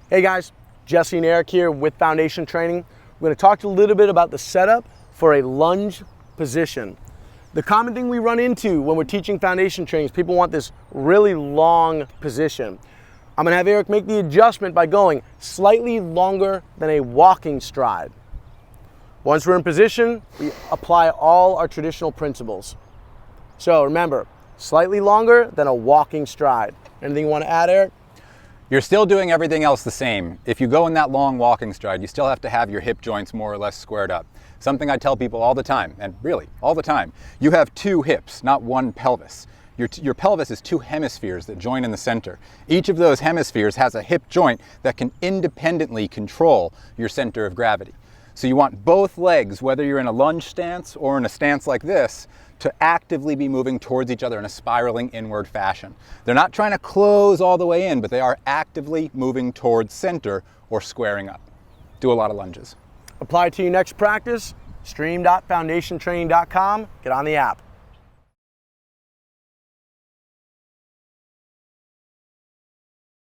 Hey guys, Jessie and Eric here with Foundation Training. We're going to talk to you a little bit about the setup for a lunge position. The common thing we run into when we're teaching foundation training is people want this really long position. I'm going to have Eric make the adjustment by going slightly longer than a walking stride. Once we're in position, we apply all our traditional principles. So remember, slightly longer than a walking stride. Anything you want to add, Eric? You're still doing everything else the same. If you go in that long walking stride, you still have to have your hip joints more or less squared up. Something I tell people all the time, and really, all the time, you have two hips, not one pelvis. Your pelvis is two hemispheres that join in the center. Each of those hemispheres has a hip joint that can independently control your center of gravity. So you want both legs, whether you're in a lunge stance or in a stance like this, to actively be moving towards each other in a spiraling inward fashion. They're not trying to close all the way in, but they are actively moving towards center or squaring up. Do a lot of lunges. Apply it to your next practice, stream.foundationtraining.com, get on the app.